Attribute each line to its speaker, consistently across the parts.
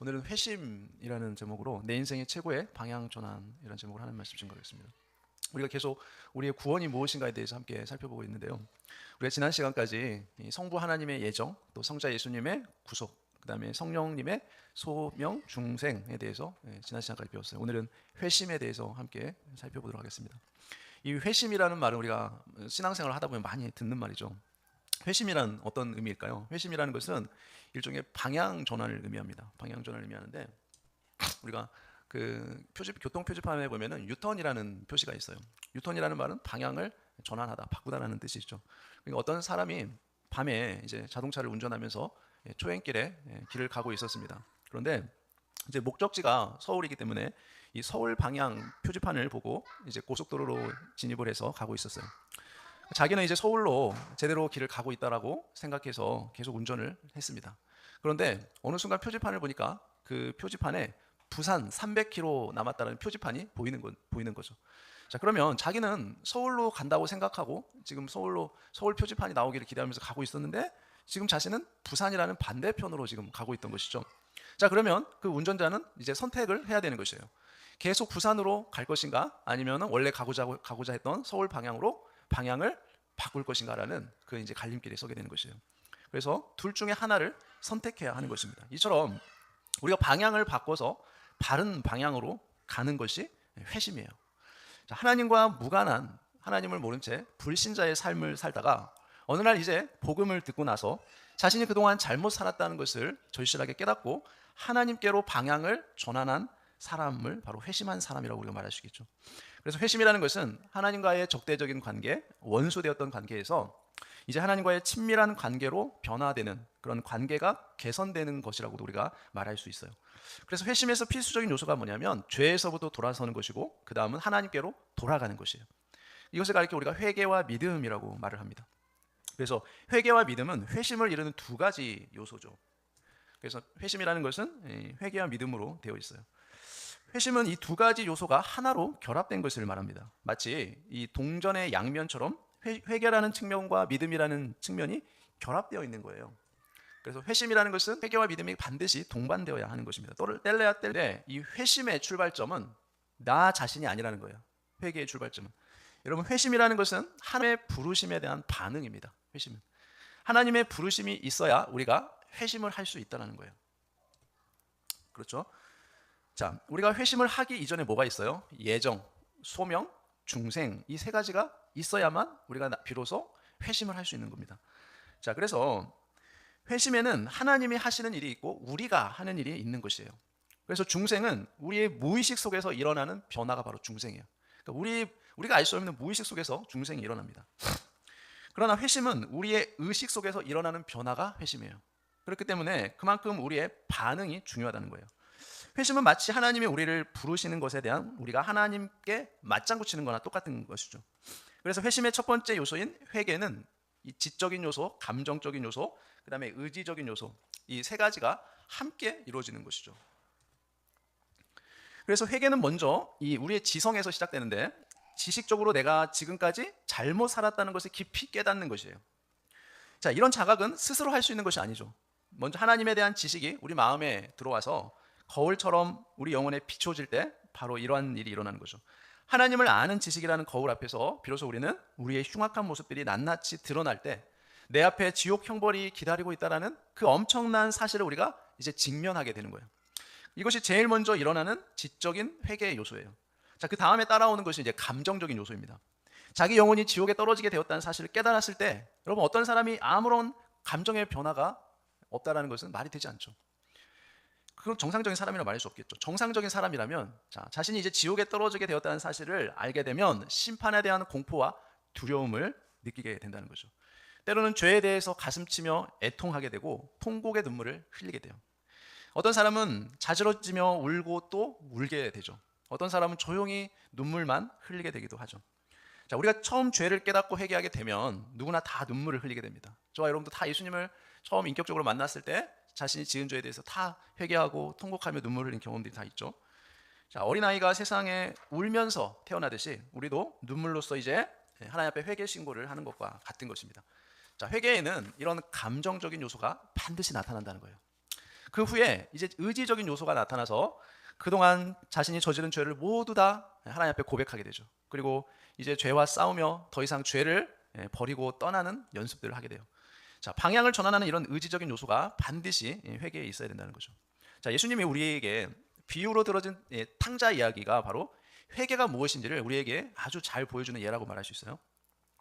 Speaker 1: 오늘은 회심이라는 제목으로 내 인생의 최고의 방향 전환이라는 제목으로 하는 말씀 증거하겠습니다. 우리가 계속 우리의 구원이 무엇인가에 대해서 함께 살펴보고 있는데요. 우리가 지난 시간까지 이 성부 하나님의 예정, 또 성자 예수님의 구속, 그 다음에 성령님의 소명 중생에 대해서 지난 시간까지 배웠어요. 오늘은 회심에 대해서 함께 살펴보도록 하겠습니다. 이 회심이라는 말은 우리가 신앙생활을 하다 보면 많이 듣는 말이죠. 회심이란 어떤 의미일까요? 회심이라는 것은 일종의 방향 전환을 의미합니다. 방향 전환을 의미하는데 우리가 그 교통 표지판에 보면은 유턴이라는 표시가 있어요. 유턴이라는 말은 방향을 전환하다, 바꾸다라는 뜻이죠. 그러니까 어떤 사람이 밤에 이제 자동차를 운전하면서 초행길에 길을 가고 있었습니다. 그런데 이제 목적지가 서울이기 때문에 이 서울 방향 표지판을 보고 이제 고속도로로 진입을 해서 가고 있었어요. 자기는 이제 서울로 제대로 길을 가고 있다라고 생각해서 계속 운전을 했습니다. 그런데 어느 순간 표지판을 보니까 그 표지판에 부산 300km 남았다는 표지판이 보이는 거죠. 자, 그러면 자기는 서울로 간다고 생각하고 지금 서울 표지판이 나오기를 기대하면서 가고 있었는데 지금 자신은 부산이라는 반대편으로 지금 가고 있던 것이죠. 자, 그러면 그 운전자는 이제 선택을 해야 되는 것이에요. 계속 부산으로 갈 것인가 아니면 원래 가고자 했던 서울 방향으로 방향을 바꿀 것인가라는 그 이제 갈림길에 서게 되는 것이에요. 그래서 둘 중에 하나를 선택해야 하는 것입니다. 이처럼 우리가 방향을 바꿔서 바른 방향으로 가는 것이 회심이에요. 자, 하나님과 무관한 하나님을 모른 채 불신자의 삶을 살다가 어느 날 이제 복음을 듣고 나서 자신이 그동안 잘못 살았다는 것을 절실하게 깨닫고 하나님께로 방향을 전환한 사람을 바로 회심한 사람이라고 우리가 말할 수 있겠죠. 그래서 회심이라는 것은 하나님과의 적대적인 관계, 원수되었던 관계에서 이제 하나님과의 친밀한 관계로 변화되는 그런 관계가 개선되는 것이라고도 우리가 말할 수 있어요. 그래서 회심에서 필수적인 요소가 뭐냐면 죄에서부터 돌아서는 것이고 그 다음은 하나님께로 돌아가는 것이에요. 이것을 가리켜 우리가 회개와 믿음이라고 말을 합니다. 그래서 회개와 믿음은 회심을 이루는 두 가지 요소죠. 그래서 회심이라는 것은 회개와 믿음으로 되어 있어요. 회심은 이 두 가지 요소가 하나로 결합된 것을 말합니다. 마치 이 동전의 양면처럼 회개라는 측면과 믿음이라는 측면이 결합되어 있는 거예요. 그래서 회심이라는 것은 회개와 믿음이 반드시 동반되어야 하는 것입니다. 뗄래야 뗄래 이 회심의 출발점은 나 자신이 아니라는 거예요. 회개의 출발점은. 여러분, 회심이라는 것은 하나님의 부르심에 대한 반응입니다. 회심은 하나님의 부르심이 있어야 우리가 회심을 할 수 있다는 거예요. 그렇죠? 자, 우리가 회심을 하기 이전에 뭐가 있어요? 예정, 소명, 중생, 이 세 가지가 있어야만 우리가 비로소 회심을 할 수 있는 겁니다. 자, 그래서 회심에는 하나님이 하시는 일이 있고 우리가 하는 일이 있는 것이에요. 그래서 중생은 우리의 무의식 속에서 일어나는 변화가 바로 중생이에요. 그러니까 우리가 알 수 없는 무의식 속에서 중생이 일어납니다. 그러나 회심은 우리의 의식 속에서 일어나는 변화가 회심이에요. 그렇기 때문에 그만큼 우리의 반응이 중요하다는 거예요. 회심은 마치 하나님이 우리를 부르시는 것에 대한 우리가 하나님께 맞장구 치는 거나 똑같은 것이죠. 그래서 회심의 첫 번째 요소인 회개는 이 지적인 요소, 감정적인 요소, 그 다음에 의지적인 요소, 이 세 가지가 함께 이루어지는 것이죠. 그래서 회개는 먼저 이 우리의 지성에서 시작되는데 지식적으로 내가 지금까지 잘못 살았다는 것을 깊이 깨닫는 것이에요. 자, 이런 자각은 스스로 할 수 있는 것이 아니죠. 먼저 하나님에 대한 지식이 우리 마음에 들어와서 거울처럼 우리 영혼에 비춰질 때 바로 이러한 일이 일어나는 거죠. 하나님을 아는 지식이라는 거울 앞에서 비로소 우리는 우리의 흉악한 모습들이 낱낱이 드러날 때 내 앞에 지옥 형벌이 기다리고 있다는 그 엄청난 사실을 우리가 이제 직면하게 되는 거예요. 이것이 제일 먼저 일어나는 지적인 회개의 요소예요. 자, 그 다음에 따라오는 것이 이제 감정적인 요소입니다. 자기 영혼이 지옥에 떨어지게 되었다는 사실을 깨달았을 때 여러분, 어떤 사람이 아무런 감정의 변화가 없다라는 것은 말이 되지 않죠. 그건 정상적인 사람이라고 말할 수 없겠죠. 정상적인 사람이라면 자신이 이제 지옥에 떨어지게 되었다는 사실을 알게 되면 심판에 대한 공포와 두려움을 느끼게 된다는 거죠. 때로는 죄에 대해서 가슴치며 애통하게 되고 통곡의 눈물을 흘리게 돼요. 어떤 사람은 자지러지며 울고 또 울게 되죠. 어떤 사람은 조용히 눈물만 흘리게 되기도 하죠. 자, 우리가 처음 죄를 깨닫고 회개하게 되면 누구나 다 눈물을 흘리게 됩니다. 저와 여러분도 다 예수님을 처음 인격적으로 만났을 때 자신이 지은 죄에 대해서 다 회개하고 통곡하며 눈물을 흘린 경험들이 다 있죠. 자, 어린아이가 세상에 울면서 태어나듯이 우리도 눈물로써 이제 하나님 앞에 회개 신고를 하는 것과 같은 것입니다. 자, 회개에는 이런 감정적인 요소가 반드시 나타난다는 거예요. 그 후에 이제 의지적인 요소가 나타나서 그동안 자신이 저지른 죄를 모두 다 하나님 앞에 고백하게 되죠. 그리고 이제 죄와 싸우며 더 이상 죄를 버리고 떠나는 연습들을 하게 돼요. 자, 방향을 전환하는 이런 의지적인 요소가 반드시 회개에 있어야 된다는 거죠. 자, 예수님이 우리에게 비유로 들어진 탕자 이야기가 바로 회개가 무엇인지를 우리에게 아주 잘 보여주는 예라고 말할 수 있어요.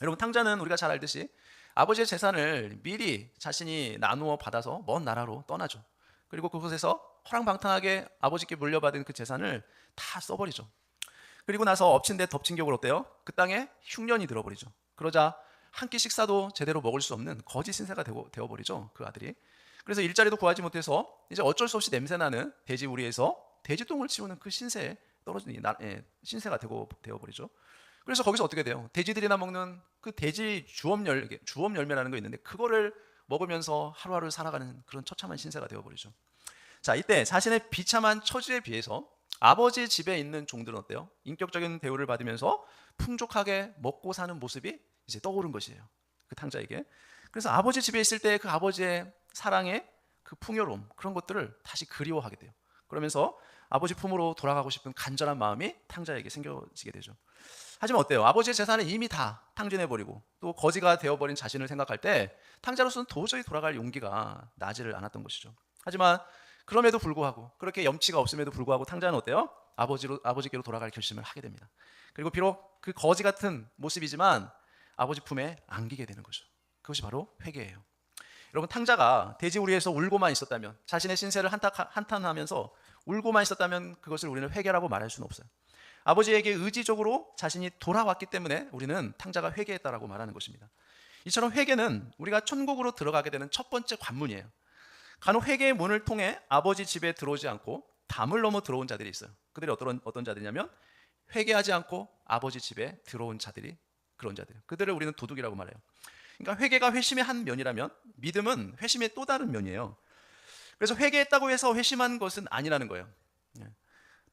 Speaker 1: 여러분, 탕자는 우리가 잘 알듯이 아버지의 재산을 미리 자신이 나누어 받아서 먼 나라로 떠나죠. 그리고 그곳에서 허랑방탕하게 아버지께 물려받은 그 재산을 다 써버리죠. 그리고 나서 엎친 데 덮친 격을 어때요? 그 땅에 흉년이 들어버리죠. 그러자 한 끼 식사도 제대로 먹을 수 없는 거지 신세가 되어버리죠, 그 아들이. 그래서 일자리도 구하지 못해서 이제 어쩔 수 없이 냄새나는 돼지 우리에서 돼지똥을 치우는 그 신세에 떨어진 신세가 되어버리죠. 그래서 거기서 어떻게 돼요? 돼지들이나 먹는 그 돼지 주엄 열매라는 거 있는데 그거를 먹으면서 하루하루 살아가는 그런 처참한 신세가 되어버리죠. 자, 이때 자신의 비참한 처지에 비해서 아버지 집에 있는 종들은 어때요? 인격적인 대우를 받으면서 풍족하게 먹고 사는 모습이 이제 떠오른 것이에요, 그 탕자에게. 그래서 아버지 집에 있을 때 그 아버지의 사랑의 그 풍요로움, 그런 것들을 다시 그리워하게 돼요. 그러면서 아버지 품으로 돌아가고 싶은 간절한 마음이 탕자에게 생겨지게 되죠. 하지만 어때요? 아버지의 재산을 이미 다 탕진해버리고 또 거지가 되어버린 자신을 생각할 때 탕자로서는 도저히 돌아갈 용기가 나지를 않았던 것이죠. 하지만 그럼에도 불구하고, 그렇게 염치가 없음에도 불구하고 탕자는 어때요? 아버지께로 돌아갈 결심을 하게 됩니다. 그리고 비록 그 거지 같은 모습이지만 아버지 품에 안기게 되는 거죠. 그것이 바로 회개예요. 여러분, 탕자가 돼지 우리에서 울고만 있었다면, 자신의 신세를 한탄하면서 울고만 있었다면 그것을 우리는 회개라고 말할 수는 없어요. 아버지에게 의지적으로 자신이 돌아왔기 때문에 우리는 탕자가 회개했다라고 말하는 것입니다. 이처럼 회개는 우리가 천국으로 들어가게 되는 첫 번째 관문이에요. 간혹 회개의 문을 통해 아버지 집에 들어오지 않고 담을 넘어 들어온 자들이 있어요. 그들이 어떤 자들이냐면 회개하지 않고 아버지 집에 들어온 자들이, 그런 자들, 그들을 우리는 도둑이라고 말해요. 그러니까 회개가 회심의 한 면이라면 믿음은 회심의 또 다른 면이에요. 그래서 회개했다고 해서 회심한 것은 아니라는 거예요.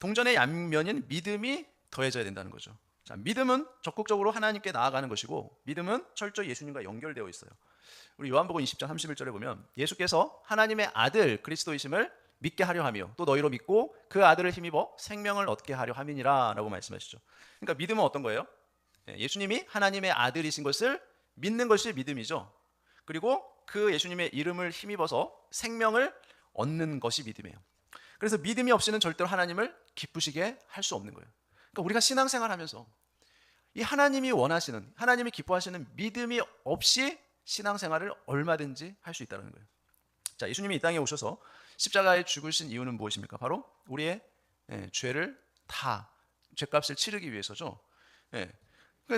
Speaker 1: 동전의 양면인 믿음이 더해져야 된다는 거죠. 자, 믿음은 적극적으로 하나님께 나아가는 것이고, 믿음은 철저히 예수님과 연결되어 있어요. 우리 요한복음 20장 31절에 보면 예수께서 하나님의 아들 그리스도이심을 믿게 하려 하며 또 너희로 믿고 그 아들을 힘입어 생명을 얻게 하려 함이니라 라고 말씀하시죠. 그러니까 믿음은 어떤 거예요? 예수님이 하나님의 아들이신 것을 믿는 것이 믿음이죠. 그리고 그 예수님의 이름을 힘입어서 생명을 얻는 것이 믿음이에요. 그래서 믿음이 없이는 절대로 하나님을 기쁘시게 할 수 없는 거예요. 그러니까 우리가 신앙생활하면서 이 하나님이 원하시는, 하나님이 기뻐하시는 믿음이 없이 신앙생활을 얼마든지 할 수 있다는 거예요. 자, 예수님이 이 땅에 오셔서 십자가에 죽으신 이유는 무엇입니까? 바로 우리의 죄를 다, 죄값을 치르기 위해서죠.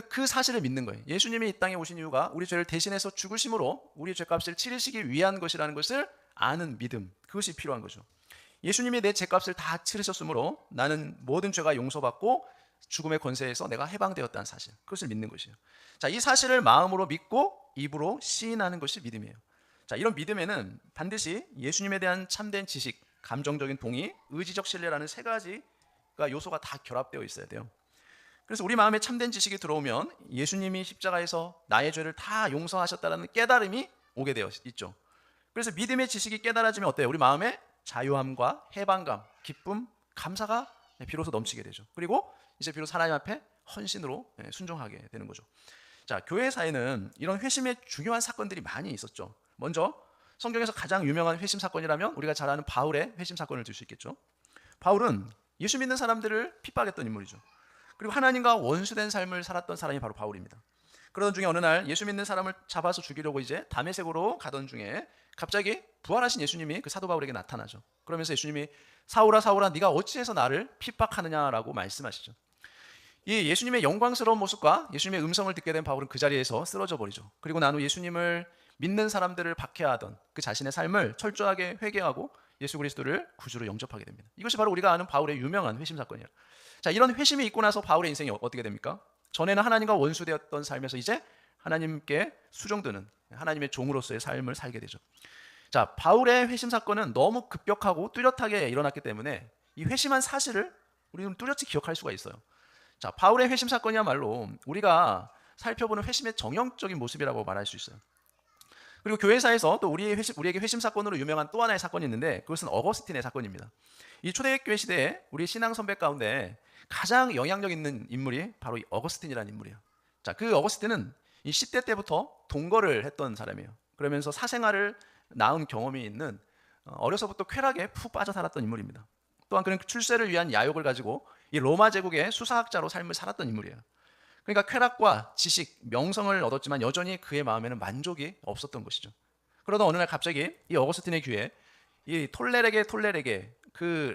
Speaker 1: 그 사실을 믿는 거예요. 예수님이 이 땅에 오신 이유가 우리 죄를 대신해서 죽으심으로 우리 죄값을 치르시기 위한 것이라는 것을 아는 믿음, 그것이 필요한 거죠. 예수님이 내 죄값을 다 치르셨으므로 나는 모든 죄가 용서받고 죽음의 권세에서 내가 해방되었다는 사실, 그것을 믿는 것이에요. 자, 이 사실을 마음으로 믿고 입으로 시인하는 것이 믿음이에요. 자, 이런 믿음에는 반드시 예수님에 대한 참된 지식, 감정적인 동의, 의지적 신뢰라는 세 가지가 요소가 다 결합되어 있어야 돼요. 그래서 우리 마음에 참된 지식이 들어오면 예수님이 십자가에서 나의 죄를 다 용서하셨다는 깨달음이 오게 되어 있죠. 그래서 믿음의 지식이 깨달아지면 어때요? 우리 마음에 자유함과 해방감, 기쁨, 감사가 비로소 넘치게 되죠. 그리고 이제 비로소 하나님 앞에 헌신으로 순종하게 되는 거죠. 자, 교회사에는 이런 회심의 중요한 사건들이 많이 있었죠. 먼저 성경에서 가장 유명한 회심 사건이라면 우리가 잘 아는 바울의 회심 사건을 들 수 있겠죠. 바울은 예수 믿는 사람들을 핍박했던 인물이죠. 그리고 하나님과 원수된 삶을 살았던 사람이 바로 바울입니다. 그러던 중에 어느 날 예수 믿는 사람을 잡아서 죽이려고 이제 다메섹으로 가던 중에 갑자기 부활하신 예수님이 그 사도 바울에게 나타나죠. 그러면서 예수님이 사울아 사울아 네가 어찌해서 나를 핍박하느냐라고 말씀하시죠. 이 예수님의 영광스러운 모습과 예수님의 음성을 듣게 된 바울은 그 자리에서 쓰러져 버리죠. 그리고 난 후 예수님을 믿는 사람들을 박해하던 그 자신의 삶을 철저하게 회개하고 예수 그리스도를 구주로 영접하게 됩니다. 이것이 바로 우리가 아는 바울의 유명한 회심 사건이에요. 자, 이런 회심이 있고 나서 바울의 인생이 어떻게 됩니까? 전에는 하나님과 원수되었던 삶에서 이제 하나님께 수종드는 하나님의 종으로서의 삶을 살게 되죠. 자, 바울의 회심 사건은 너무 급격하고 뚜렷하게 일어났기 때문에 이 회심한 사실을 우리는 뚜렷이 기억할 수가 있어요. 자, 바울의 회심 사건이야말로 우리가 살펴보는 회심의 정형적인 모습이라고 말할 수 있어요. 그리고 교회사에서 또 우리에게 회심 사건으로 유명한 또 하나의 사건이 있는데 그것은 어거스틴의 사건입니다. 이 초대교회 시대에 우리 신앙 선배 가운데 가장 영향력 있는 인물이 바로 이 어거스틴이라는 인물이에요. 자, 그 어거스틴은 이 10대 때부터 동거를 했던 사람이에요. 그러면서 사생활을 낳은 경험이 있는 어려서부터 쾌락에 푹 빠져 살았던 인물입니다. 또한 그는 출세를 위한 야욕을 가지고 이 로마 제국의 수사학자로 삶을 살았던 인물이에요. 그러니까 쾌락과 지식, 명성을 얻었지만 여전히 그의 마음에는 만족이 없었던 것이죠. 그러다 어느 날 갑자기 이 어거스틴의 귀에 이 톨레레게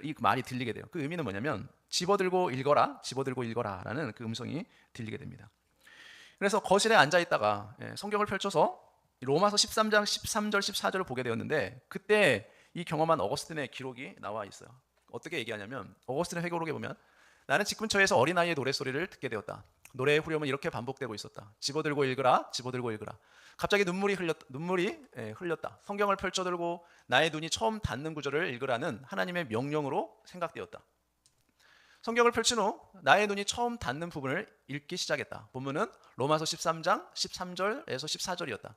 Speaker 1: 이 말이 들리게 돼요. 그 의미는 뭐냐면 집어들고 읽어라라는 그 음성이 들리게 됩니다. 그래서 거실에 앉아 있다가 성경을 펼쳐서 로마서 13장 13절 14절을 보게 되었는데 그때 이 경험한 어거스틴의 기록이 나와 있어요. 어떻게 얘기하냐면 어거스틴의 회고록에 보면 나는 집 근처에서 어린아이의 노랫소리를 듣게 되었다. 노래의 후렴은 이렇게 반복되고 있었다. 집어들고 읽으라. 갑자기 눈물이 흘렸다. 성경을 펼쳐들고 나의 눈이 처음 닿는 구절을 읽으라는 하나님의 명령으로 생각되었다. 성경을 펼친 후 나의 눈이 처음 닿는 부분을 읽기 시작했다. 본문은 로마서 13장 13절에서 14절이었다.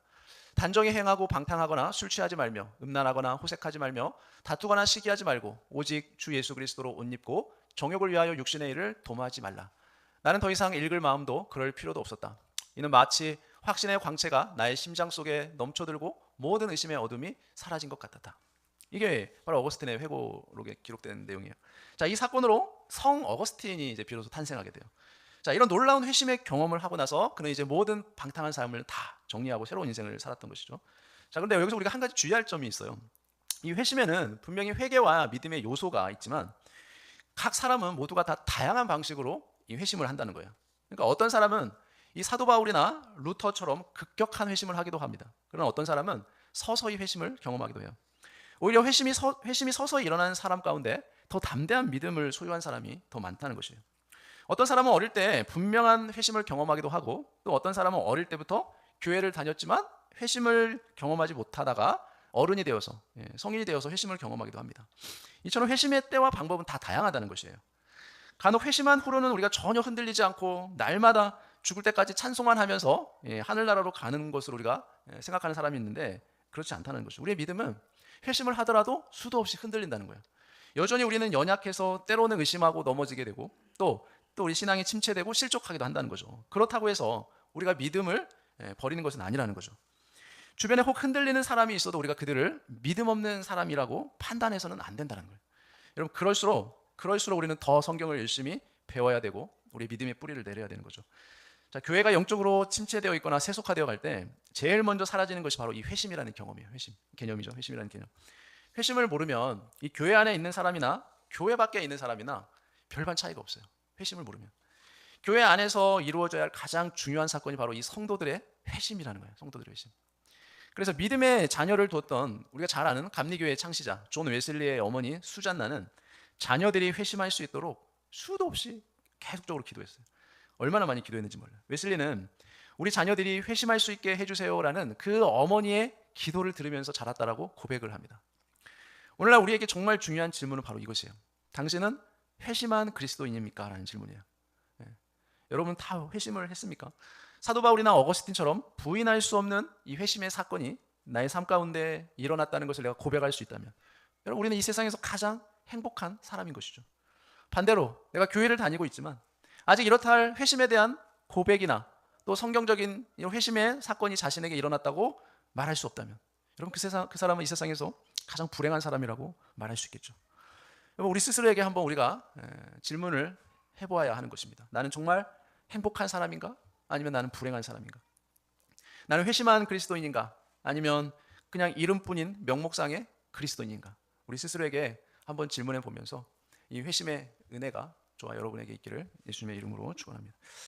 Speaker 1: 단정히 행하고 방탕하거나 술 취하지 말며 음란하거나 호색하지 말며 다투거나 시기하지 말고 오직 주 예수 그리스도로 옷 입고 정욕을 위하여 육신의 일을 도모하지 말라. 나는 더 이상 읽을 마음도 그럴 필요도 없었다. 이는 마치 확신의 광채가 나의 심장 속에 넘쳐들고 모든 의심의 어둠이 사라진 것 같았다. 이게 바로 어거스틴의 회고록에 기록된 내용이에요. 자, 이 사건으로 성 어거스틴이 이제 비로소 탄생하게 돼요. 자, 이런 놀라운 회심의 경험을 하고 나서 그는 이제 모든 방탕한 삶을 다 정리하고 새로운 인생을 살았던 것이죠. 자, 그런데 여기서 우리가 한 가지 주의할 점이 있어요. 이 회심에는 분명히 회개와 믿음의 요소가 있지만 각 사람은 모두가 다 다양한 방식으로 이 회심을 한다는 거예요. 그러니까 어떤 사람은 이 사도 바울이나 루터처럼 급격한 회심을 하기도 합니다. 그러나 어떤 사람은 서서히 회심을 경험하기도 해요. 오히려 회심이 서서히 일어나는 사람 가운데 더 담대한 믿음을 소유한 사람이 더 많다는 것이에요. 어떤 사람은 어릴 때 분명한 회심을 경험하기도 하고 또 어떤 사람은 어릴 때부터 교회를 다녔지만 회심을 경험하지 못하다가 어른이 되어서 성인이 되어서 회심을 경험하기도 합니다. 이처럼 회심의 때와 방법은 다 다양하다는 것이에요. 간혹 회심한 후로는 우리가 전혀 흔들리지 않고 날마다 죽을 때까지 찬송만 하면서 하늘나라로 가는 것으로 우리가 생각하는 사람이 있는데 그렇지 않다는 것이죠. 우리의 믿음은 회심을 하더라도 수도 없이 흔들린다는 거예요. 여전히 우리는 연약해서 때로는 의심하고 넘어지게 되고 또 우리 신앙이 침체되고 실족하기도 한다는 거죠. 그렇다고 해서 우리가 믿음을 버리는 것은 아니라는 거죠. 주변에 혹 흔들리는 사람이 있어도 우리가 그들을 믿음 없는 사람이라고 판단해서는 안 된다는 거예요. 여러분 그럴수록 우리는 더 성경을 열심히 배워야 되고 우리 믿음의 뿌리를 내려야 되는 거죠. 자, 교회가 영적으로 침체되어 있거나 세속화되어 갈 때 제일 먼저 사라지는 것이 바로 이 회심이라는 경험이에요. 개념이죠. 회심이라는 개념. 회심을 모르면 이 교회 안에 있는 사람이나 교회 밖에 있는 사람이나 별반 차이가 없어요. 회심을 모르면. 교회 안에서 이루어져야 할 가장 중요한 사건이 바로 이 성도들의 회심이라는 거예요. 성도들의 회심. 그래서 믿음의 자녀를 뒀던 우리가 잘 아는 감리교회의 창시자 존 웨슬리의 어머니 수잔나는 자녀들이 회심할 수 있도록 수도 없이 계속적으로 기도했어요. 얼마나 많이 기도했는지 몰라요. 웨슬리는 우리 자녀들이 회심할 수 있게 해주세요라는 그 어머니의 기도를 들으면서 자랐다라고 고백을 합니다. 오늘날 우리에게 정말 중요한 질문은 바로 이것이에요. 당신은 회심한 그리스도인입니까? 라는 질문이에요. 여러분 다 회심을 했습니까? 사도 바울이나 어거스틴처럼 부인할 수 없는 이 회심의 사건이 나의 삶 가운데 일어났다는 것을 내가 고백할 수 있다면 여러분 우리는 이 세상에서 가장 행복한 사람인 것이죠. 반대로 내가 교회를 다니고 있지만 아직 이렇다 할 회심에 대한 고백이나 또 성경적인 회심의 사건이 자신에게 일어났다고 말할 수 없다면 여러분 그 사람은 이 세상에서 가장 불행한 사람이라고 말할 수 있겠죠. 여러분 우리 스스로에게 한번 우리가 질문을 해보아야 하는 것입니다. 나는 정말 행복한 사람인가? 아니면 나는 불행한 사람인가? 나는 회심한 그리스도인인가? 아니면 그냥 이름뿐인 명목상의 그리스도인인가? 우리 스스로에게 한번 질문해 보면서 이 회심의 은혜가 저와 여러분에게 있기를 예수님의 이름으로 축원합니다.